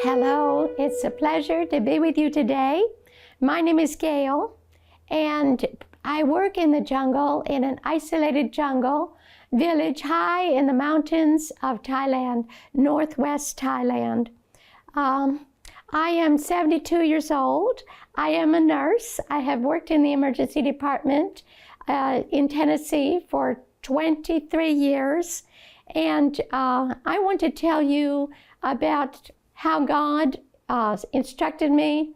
Hello, it's a pleasure to be with you today. My name is Gayle, and I work in the jungle, in an isolated jungle village high in the mountains of Thailand, northwest Thailand. I am 72 years old. I am a nurse. I have worked in the emergency department in Tennessee for 23 years. And I want to tell you about how God instructed me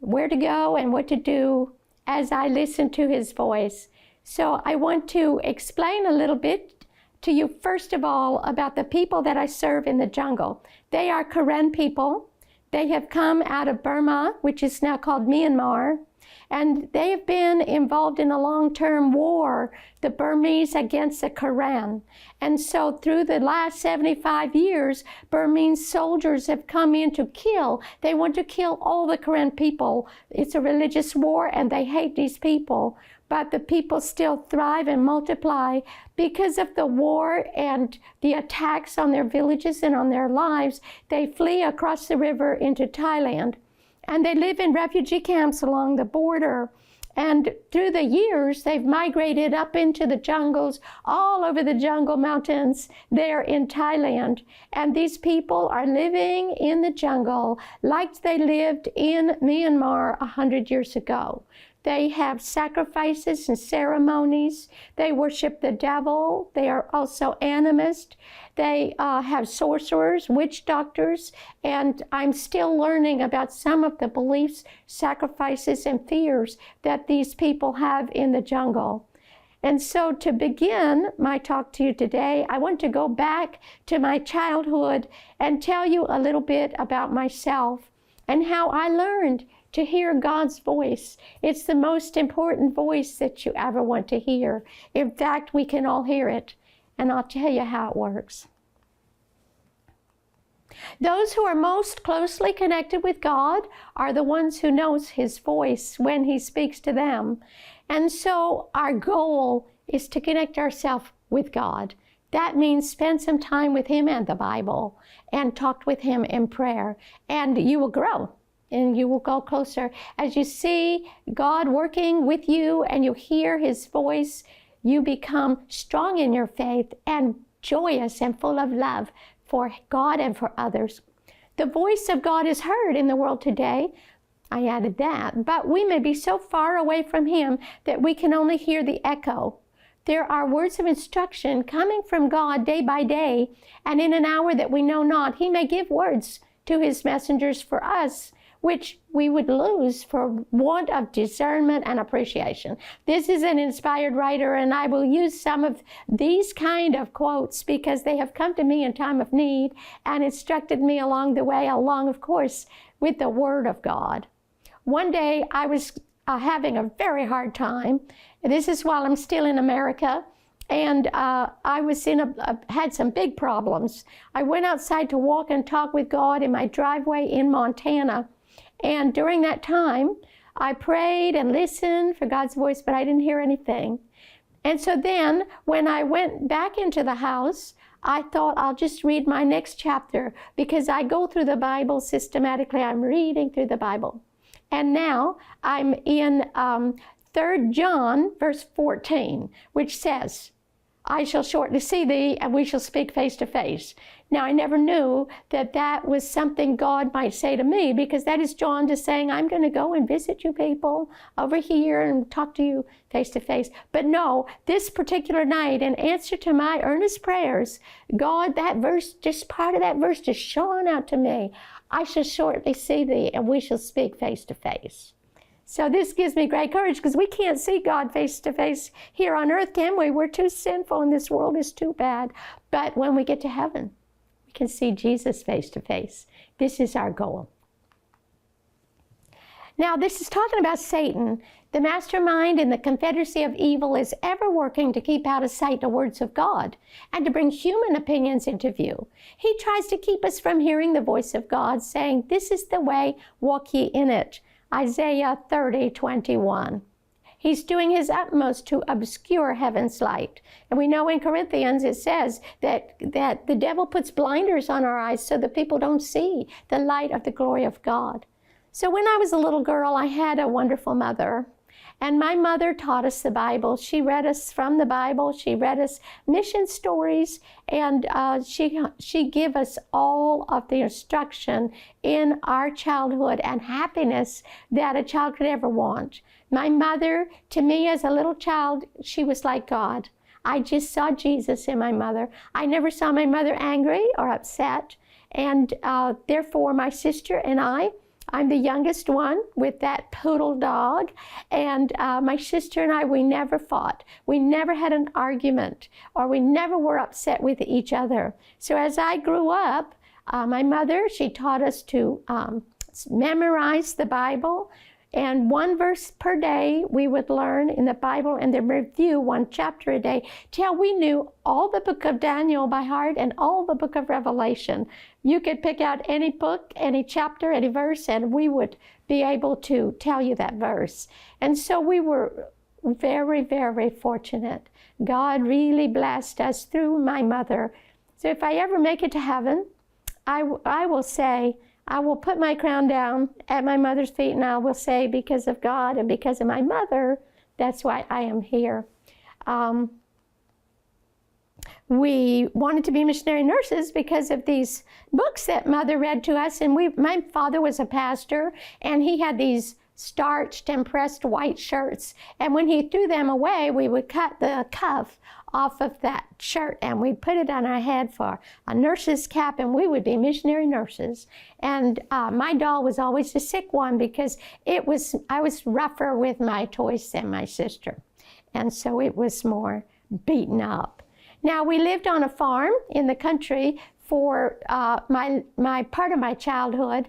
where to go and what to do as I listen to His voice. So I want to explain a little bit to you, first of all, about the people that I serve in the jungle. They are Karen people. They have come out of Burma, which is now called Myanmar, and they have been involved in a long-term war, the Burmese against the Karen. And so through the last 75 years, Burmese soldiers have come in to kill. They want to kill all the Karen people. It's a religious war, and they hate these people. But the people still thrive and multiply because of the war and the attacks on their villages and on their lives. They flee across the river into Thailand, and they live in refugee camps along the border. And through the years, they've migrated up into the jungles, all over the jungle mountains there in Thailand. And these people are living in the jungle like they lived in Myanmar 100 years ago. They have sacrifices and ceremonies. They worship the devil. They are also animists. They have sorcerers, witch doctors, and I'm still learning about some of the beliefs, sacrifices, and fears that these people have in the jungle. And so to begin my talk to you today, I want to go back to my childhood and tell you a little bit about myself and how I learned to hear God's voice. It's the most important voice that you ever want to hear. In fact, we can all hear it, and I'll tell you how it works. Those who are most closely connected with God are the ones who knows His voice when He speaks to them. And so our goal is to connect ourselves with God. That means spend some time with Him and the Bible and talk with Him in prayer, and you will grow. And you will go closer. As you see God working with you and you hear His voice, you become strong in your faith and joyous and full of love for God and for others. The voice of God is heard in the world today. I added that. But we may be so far away from Him that we can only hear the echo. There are words of instruction coming from God day by day, and in an hour that we know not, He may give words to His messengers for us, which we would lose for want of discernment and appreciation. This is an inspired writer, and I will use some of these kind of quotes because they have come to me in time of need and instructed me along the way, along, of course, with the Word of God. One day, I was having a very hard time. This is while I'm still in America, and I was had some big problems. I went outside to walk and talk with God in my driveway in Montana. And during that time, I prayed and listened for God's voice, but I didn't hear anything. And so then, when I went back into the house, I thought I'll just read my next chapter because I go through the Bible systematically. I'm reading through the Bible. And now I'm in 3 John, verse 14, which says, I shall shortly see thee, and we shall speak face to face. Now, I never knew that that was something God might say to me, because that is John just saying, I'm going to go and visit you people over here and talk to you face to face. But no, this particular night, in answer to my earnest prayers, God, that verse, just part of that verse just shone out to me. I shall shortly see thee, and we shall speak face to face. So this gives me great courage because we can't see God face to face here on earth, can we? We're too sinful and this world is too bad. But when we get to heaven, we can see Jesus face to face. This is our goal. Now, this is talking about Satan. The mastermind in the confederacy of evil is ever working to keep out of sight the words of God and to bring human opinions into view. He tries to keep us from hearing the voice of God, saying, this is the way, walk ye in it. Isaiah 30:21. He's doing his utmost to obscure heaven's light. And we know in Corinthians it says that the devil puts blinders on our eyes so that people don't see the light of the glory of God. So when I was a little girl, I had a wonderful mother. And my mother taught us the Bible. She read us from the Bible. She read us mission stories. And she gave us all of the instruction in our childhood and happiness that a child could ever want. My mother, to me as a little child, she was like God. I just saw Jesus in my mother. I never saw my mother angry or upset. And therefore, my sister and I'm the youngest one with that poodle dog, and my sister and I, we never fought. We never had an argument, or we never were upset with each other. So as I grew up, my mother, she taught us to memorize the Bible, and one verse per day we would learn in the Bible, and then review one chapter a day till we knew all the book of Daniel by heart and all the book of Revelation. You could pick out any book, any chapter, any verse, and we would be able to tell you that verse. And so we were very, very fortunate. God really blessed us through my mother. So if I ever make it to heaven, I will say, I will put my crown down at my mother's feet, and I will say, because of God and because of my mother, that's why I am here. We wanted to be missionary nurses because of these books that Mother read to us. And my father was a pastor, and he had these starched and pressed white shirts. And when he threw them away, we would cut the cuff off of that shirt and we'd put it on our head for a nurse's cap, and we would be missionary nurses. And my doll was always the sick one because I was rougher with my toys than my sister. And so it was more beaten up. Now, we lived on a farm in the country for my part of my childhood,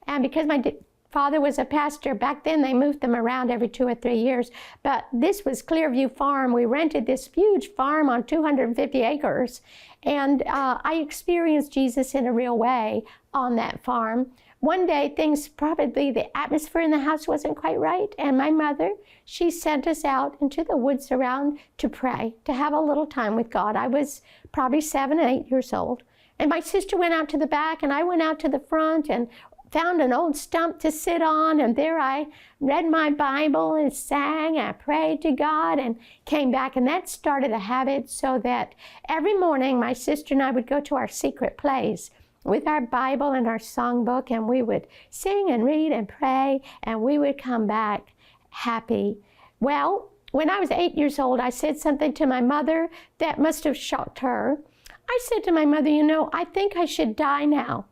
and because my father was a pastor, back then they moved them around every 2 or 3 years, but this was Clearview Farm. We rented this huge farm on 250 acres, and I experienced Jesus in a real way on that farm. One day, probably the atmosphere in the house wasn't quite right, and my mother, she sent us out into the woods around to pray, to have a little time with God. I was probably 7 or 8 years old, and my sister went out to the back, and I went out to the front, and found an old stump to sit on, and there I read my Bible and sang, and I prayed to God and came back, and that started a habit so that every morning my sister and I would go to our secret place with our Bible and our songbook, and we would sing and read and pray, and we would come back happy. Well, when I was 8 years old, I said something to my mother that must have shocked her. I said to my mother, you know, I think I should die now.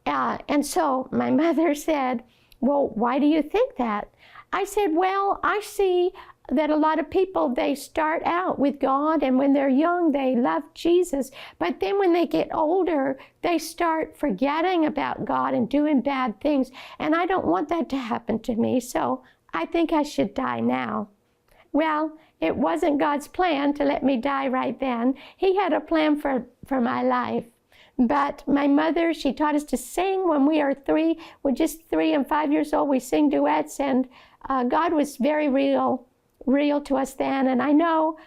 And so my mother said, well, why do you think that? I said, well, I see that a lot of people, they start out with God, and when they're young, they love Jesus. But then when they get older, they start forgetting about God and doing bad things. And I don't want that to happen to me, so I think I should die now. Well, it wasn't God's plan to let me die right then. He had a plan for my life. But my mother, she taught us to sing when we are 3. We're just 3 and 5 years old. We sing duets, and God was very real to us then. And I know,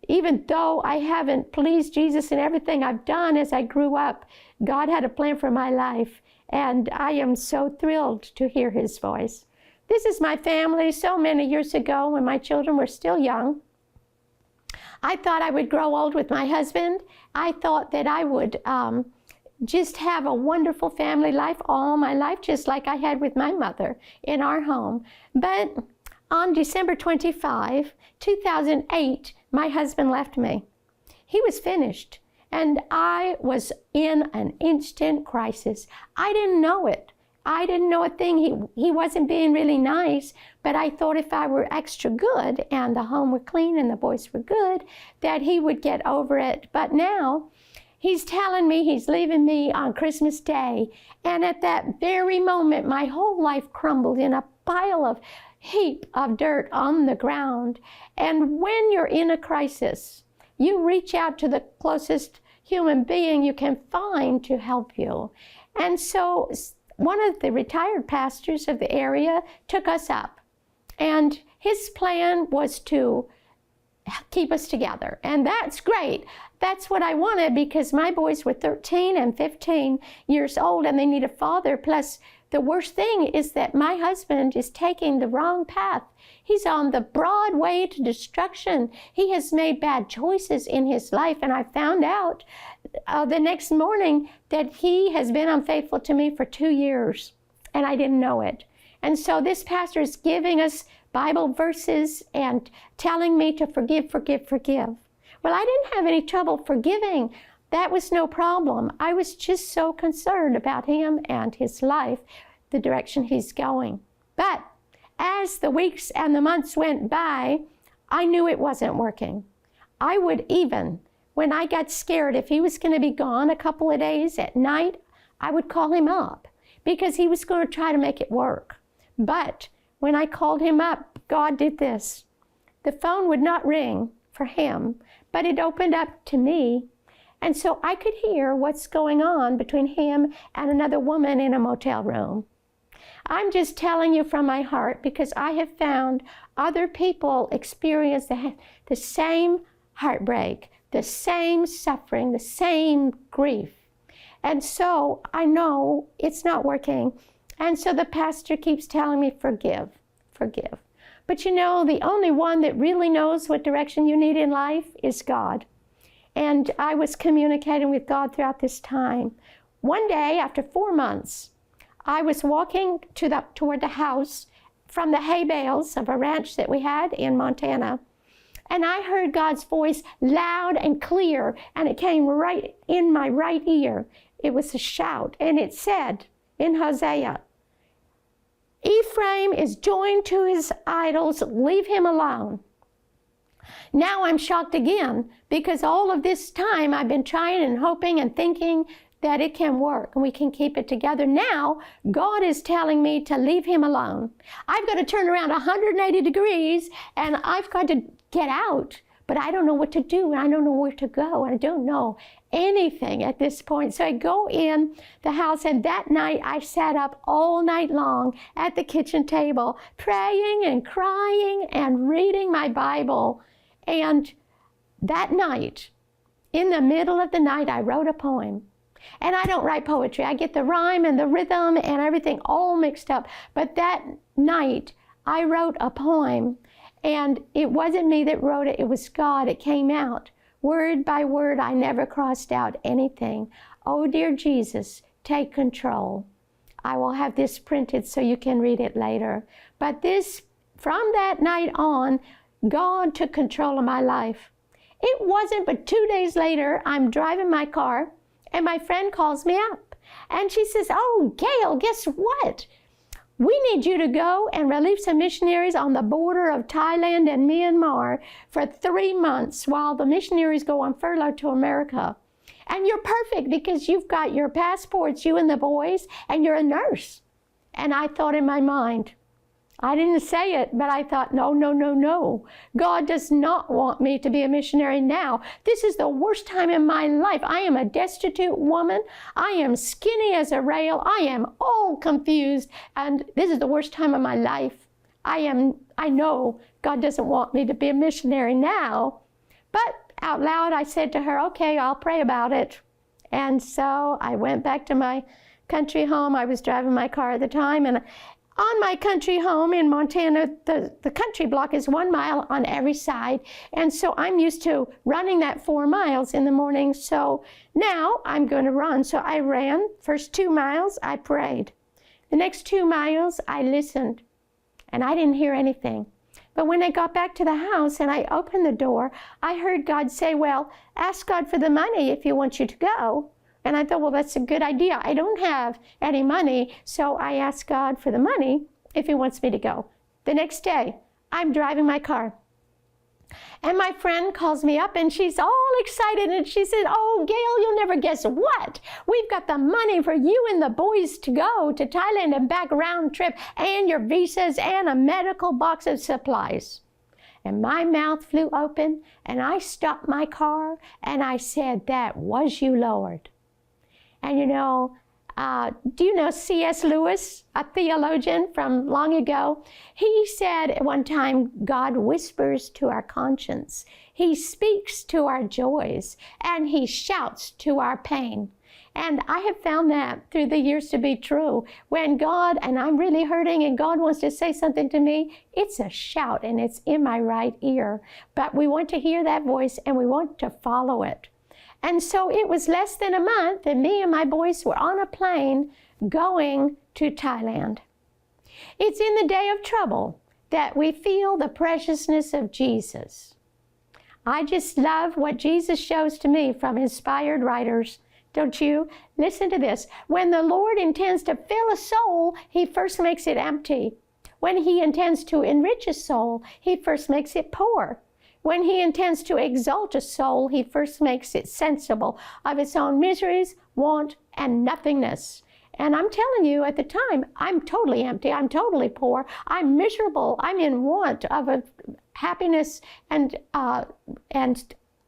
even though I haven't pleased Jesus in everything I've done as I grew up, God had a plan for my life, and I am so thrilled to hear His voice. This is my family so many years ago when my children were still young. I thought I would grow old with my husband. I thought that I would just have a wonderful family life all my life, just like I had with my mother in our home. But on December 25, 2008, my husband left me. He was finished, and I was in an instant crisis. I didn't know it. I didn't know a thing. He wasn't being really nice, but I thought if I were extra good and the home were clean and the boys were good, that he would get over it. But now he's telling me he's leaving me on Christmas Day. And at that very moment, my whole life crumbled in a heap of dirt on the ground. And when you're in a crisis, you reach out to the closest human being you can find to help you. And so one of the retired pastors of the area took us up, and His plan was to keep us together, and that's great. That's what I wanted, because my boys were 13 and 15 years old, and they need a father. Plus, the worst thing is that my husband is taking the wrong path. He's on the broad way to destruction. He has made bad choices in his life, and I found out the next morning that he has been unfaithful to me for 2 years, and I didn't know it. And so this pastor is giving us Bible verses and telling me to forgive, forgive, forgive. Well, I didn't have any trouble forgiving. That was no problem. I was just so concerned about him and his life, the direction he's going. But as the weeks and the months went by, I knew it wasn't working. I would even, when I got scared, if he was going to be gone a couple of days at night, I would call him up because he was going to try to make it work. But when I called him up, God did this. The phone would not ring for him, but it opened up to me. And so I could hear what's going on between him and another woman in a motel room. I'm just telling you from my heart, because I have found other people experience the same heartbreak, the same suffering, the same grief. And so I know it's not working. And so the pastor keeps telling me, forgive, forgive. But you know, the only one that really knows what direction you need in life is God. And I was communicating with God throughout this time. One day, after 4 months, I was walking toward the house from the hay bales of a ranch that we had in Montana. And I heard God's voice loud and clear, and it came right in my right ear. It was a shout, and it said in Hosea, Ephraim is joined to his idols, leave him alone. Now I'm shocked again, because all of this time I've been trying and hoping and thinking that it can work and we can keep it together. Now God is telling me to leave him alone. I've got to turn around 180 degrees and I've got to get out, but I don't know what to do. I don't know where to go. I don't know anything at this point. So I go in the house, and that night I sat up all night long at the kitchen table, praying and crying and reading my Bible. And that night, in the middle of the night, I wrote a poem. And I don't write poetry. I get the rhyme and the rhythm and everything all mixed up. But that night, I wrote a poem, and it wasn't me that wrote it. It was God. It came out. Word by word, I never crossed out anything. Oh, dear Jesus, take control. I will have this printed so you can read it later. But this, from that night on, God took control of my life. It wasn't but 2 days later, I'm driving my car, and my friend calls me up. And she says, oh, Gayle, guess what? We need you to go and relieve some missionaries on the border of Thailand and Myanmar for 3 months while the missionaries go on furlough to America. And you're perfect because you've got your passports, you and the boys, and you're a nurse. And I thought in my mind, I didn't say it, but I thought, no, no, no, no. God does not want me to be a missionary now. This is the worst time in my life. I am a destitute woman. I am skinny as a rail. I am all confused. And this is the worst time of my life. I know God doesn't want me to be a missionary now. But out loud, I said to her, okay, I'll pray about it. And so I went back to my country home. I was driving my car at the time, and on my country home in Montana, the country block is 1 mile on every side. And so I'm used to running that 4 miles in the morning. So now I'm going to run. So I ran. First 2 miles, I prayed. The next 2 miles, I listened. And I didn't hear anything. But when I got back to the house and I opened the door, I heard God say, well, ask God for the money if He wants you to go. And I thought, well, that's a good idea. I don't have any money, so I asked God for the money if He wants me to go. The next day, I'm driving my car. And my friend calls me up, and she's all excited, and she said, oh, Gayle, you'll never guess what. We've got the money for you and the boys to go to Thailand and back round trip, and your visas, and a medical box of supplies. And my mouth flew open, and I stopped my car, and I said, that was you, Lord. And you know, Do you know C.S. Lewis, a theologian from long ago? He said at one time, God whispers to our conscience. He speaks to our joys, and he shouts to our pain. And I have found that through the years to be true. When God, and I'm really hurting, and God wants to say something to me, it's a shout, and it's in my right ear. But we want to hear that voice, and we want to follow it. And so it was less than a month, and me and my boys were on a plane going to Thailand. It's in the day of trouble that we feel the preciousness of Jesus. I just love what Jesus shows to me from inspired writers. Don't you? Listen to this. When the Lord intends to fill a soul, he first makes it empty. When he intends to enrich a soul, he first makes it poor. When he intends to exalt a soul, he first makes it sensible of its own miseries, want, and nothingness. And I'm telling you, at the time, I'm totally empty. I'm totally poor. I'm miserable. I'm in want of a happiness and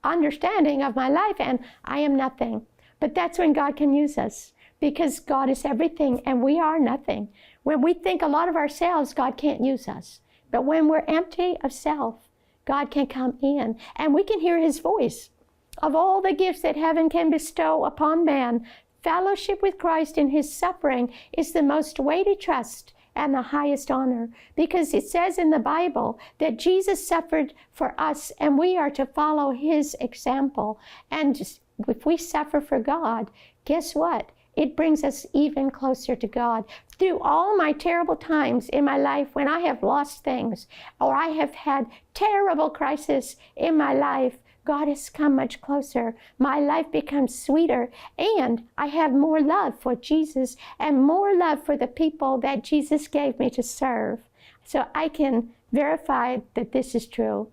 understanding of my life, and I am nothing. But that's when God can use us, because God is everything and we are nothing. When we think a lot of ourselves, God can't use us. But when we're empty of self, God can come in and we can hear his voice. Of all the gifts that heaven can bestow upon man, fellowship with Christ in his suffering is the most weighty trust and the highest honor, because it says in the Bible that Jesus suffered for us and we are to follow his example. And if we suffer for God, guess what? It brings us even closer to God. Through all my terrible times in my life when I have lost things or I have had terrible crisis in my life, God has come much closer. My life becomes sweeter, and I have more love for Jesus and more love for the people that Jesus gave me to serve. So I can verify that this is true.